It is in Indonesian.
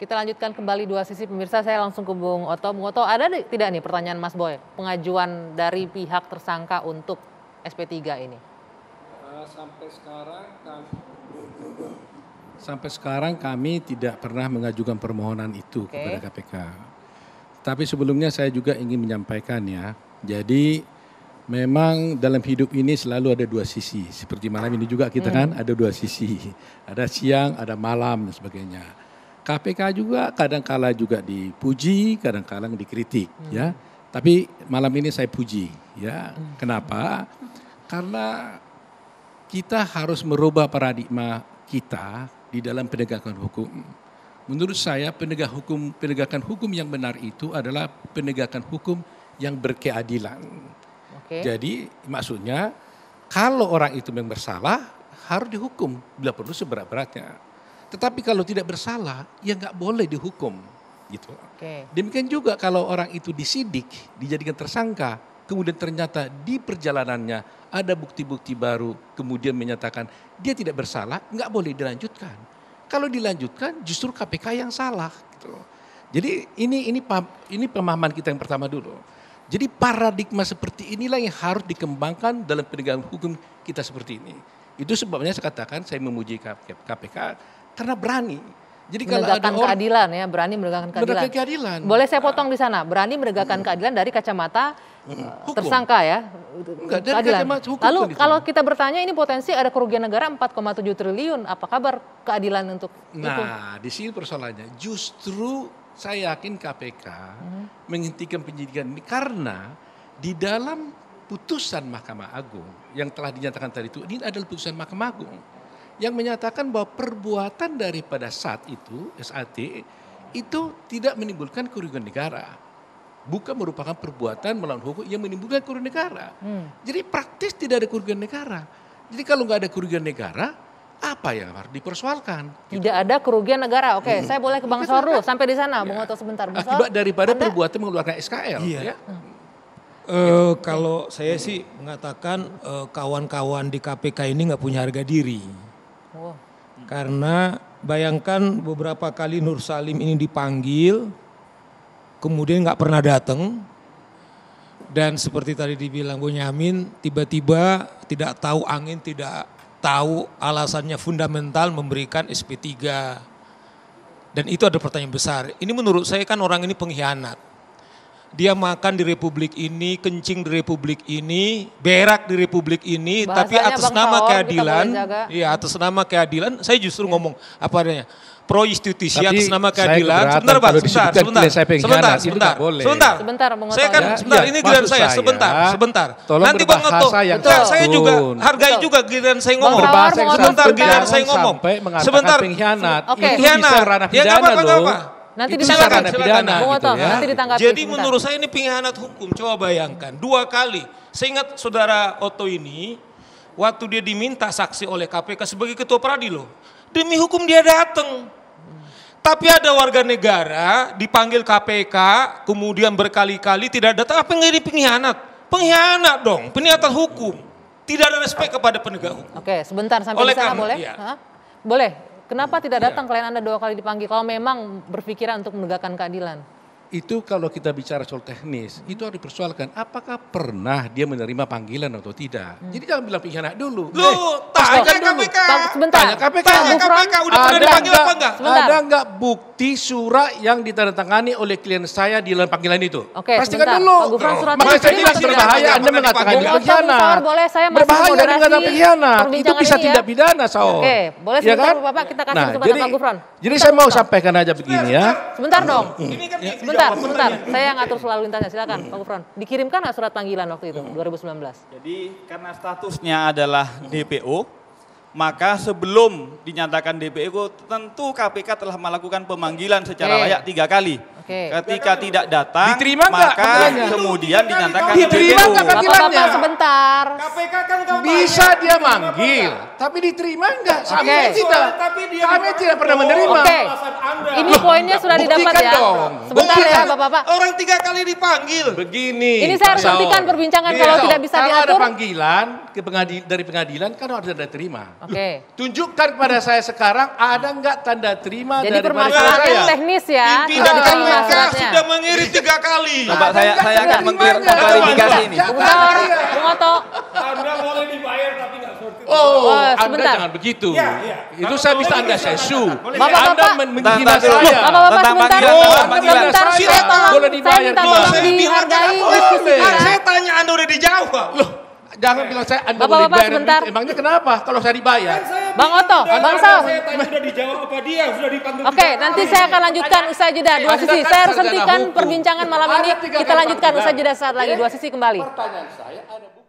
kita lanjutkan kembali dua sisi pemirsa. Saya langsung ke Bung Oto. Bung Oto, ada tidak nih pertanyaan Mas Boy, pengajuan dari pihak tersangka untuk SP3 ini? Sampai sekarang kami tidak pernah mengajukan permohonan itu kepada KPK. Tapi sebelumnya saya juga ingin menyampaikan ya. Jadi memang dalam hidup ini selalu ada dua sisi. Seperti malam ini juga kita kan ada dua sisi. Ada siang, ada malam dan sebagainya. KPK juga kadang-kala juga dipuji, kadang-kala dikritik ya. Tapi malam ini saya puji ya. Kenapa? Karena kita harus merubah paradigma kita di dalam penegakan hukum. Menurut saya penegakan hukum yang benar itu adalah penegakan hukum yang berkeadilan. Jadi maksudnya kalau orang itu memang bersalah harus dihukum bila perlu seberat-beratnya. Tetapi kalau tidak bersalah ya nggak boleh dihukum gitu. Demikian juga kalau orang itu disidik, dijadikan tersangka, kemudian ternyata di perjalanannya ada bukti-bukti baru, kemudian menyatakan dia tidak bersalah, nggak boleh dilanjutkan. Kalau dilanjutkan justru KPK yang salah. Gitu. Jadi ini pemahaman kita yang pertama dulu. Jadi paradigma seperti inilah yang harus dikembangkan dalam penegakan hukum kita seperti ini. Itu sebabnya saya katakan saya memuji KPK karena berani. Jadi kalau ada keadilan ya, berani menegakkan keadilan. Boleh saya potong di sana, berani menegakkan keadilan dari kacamata tersangka ya. Keadilan. Lalu kalau kita bertanya ini potensi ada kerugian negara 4,7 triliun, apa kabar keadilan untuk itu? Nah, di sini persoalannya. Justru saya yakin KPK menghentikan penyidikan ini karena di dalam putusan Mahkamah Agung yang telah dinyatakan tadi itu, ini adalah putusan Mahkamah Agung yang menyatakan bahwa perbuatan daripada SAT itu tidak menimbulkan kerugian negara. Bukan merupakan perbuatan melawan hukum yang menimbulkan kerugian negara. Jadi praktis tidak ada kerugian negara. Jadi kalau nggak ada kerugian negara, apa yang harus dipersoalkan? Tidak ada kerugian negara. Oke, saya boleh ke Bang Saur dulu sampai di sana, Bung Oto sebentar. Akibat daripada perbuatan mengeluarkan SKL. Iya. Ya? Kalau saya sih mengatakan kawan-kawan di KPK ini nggak punya harga diri. Karena bayangkan beberapa kali Nur Salim ini dipanggil, kemudian nggak pernah datang. Dan seperti tadi dibilang Bonyamin, tiba-tiba tidak tahu angin, tidak tahu alasannya fundamental memberikan SP3. Dan itu ada pertanyaan besar. Ini menurut saya kan orang ini pengkhianat. Dia makan di republik ini, kencing di republik ini, berak di republik ini, bahasanya tapi atas nama keadilan, ya atas nama keadilan, saya justru ngomong apa adanya, pro justisia atas nama keadilan. Sebentar Pak, sebentar. Saya kan sebentar, ini giliran saya, sebentar. Nanti Bang Oto, saya juga hargai juga giliran saya ngomong. Sebentar giliran saya ngomong. Sebentar, pengkhianat. Ya nggak apa-apa. Nanti ditanggapi, nanti ditanggapi. Jadi menurut saya ini pengkhianat hukum. Coba bayangkan, 2 kali. Saya ingat saudara Oto ini, waktu dia diminta saksi oleh KPK sebagai ketua Pradilo, demi hukum dia datang. Tapi ada warga negara dipanggil KPK, kemudian berkali-kali tidak datang. Apa yang jadi pengkhianat? Pengkhianat dong, pengkhianatan hukum. Tidak ada respek kepada penegak hukum. Oke, sebentar sampai di sana boleh? Ya. Boleh. Kenapa tidak datang klien Anda 2 kali dipanggil kalau memang berpikiran untuk menegakkan keadilan? Itu kalau kita bicara soal teknis, itu harus dipersoalkan apakah pernah dia menerima panggilan atau tidak. Jadi jangan bilang pengkhianat dulu. Tanya KPK. Sebentar. Tanya KPK. Udah pernah dipanggil apa enggak? Ada enggak bukti surat yang ditandatangani oleh klien saya di dalam panggilan itu? Oke, pastikan dulu. Makanya saya bilang berbahaya Anda mengatakan ini pengkhianat. Boleh saya masih berbahaya Anda mengatakan pengkhianat. Itu bisa tindak pidana, Saur. Oke, boleh sebentar Bapak kita kasih kesempatan Pak Gufron. Jadi saya mau sampaikan aja begini ya. Sebentar dong. Sebentar. Saya yang ngatur selalu lintasnya, silakan Pak Gufron. Dikirimkan nggak surat panggilan waktu itu 2019? Jadi karena statusnya adalah DPO, maka sebelum dinyatakan DPO tentu KPK telah melakukan pemanggilan secara layak 3 kali. Ketika tidak datang, maka kemudian dinyatakan diterima DPO. Bapak sebentar. KPK kan bisa dia manggil, tapi diterima enggak? Kami tidak pernah menerima. Ini poinnya sudah didapat ya. Sebentar ya Bapak. Orang 3 kali dipanggil. Begini. Ini saya harus hentikan perbincangan kalau tidak bisa diatur. Kalau ada panggilan, dari pengadilan kan harus ada terima. Oke. Tunjukkan kepada saya sekarang ada nggak tanda terima dari permasalahan teknis ya. Tidak diterima sudah mengirim 3 kali. Coba saya akan mengklarifikasi ini. Bung Oto. Anda boleh dibayar tapi nggak seperti itu. Anda jangan begitu. Itu saya bisa Anda sesu. Bapak-bapak. Anda menghina saya. Bapak-bapak sebentar. Saya minta tolong dihargai diskusi kita. Saya tanya Anda udah dijawab. Loh, jangan bilang saya Anda boleh Bapak-bapak dibayar. sebentar. Emangnya kenapa kalau saya dibayar? Bang Oto, Bang Saung. Saya tanya sudah dijawab apa dia, sudah dipanggil. Oke, nanti saya akan lanjutkan usai jeda. Dua sisi. Saya harus hentikan perbincangan malam ini. Kita lanjutkan usai jeda saat lagi. Dua sisi kembali. Pertanyaan saya ada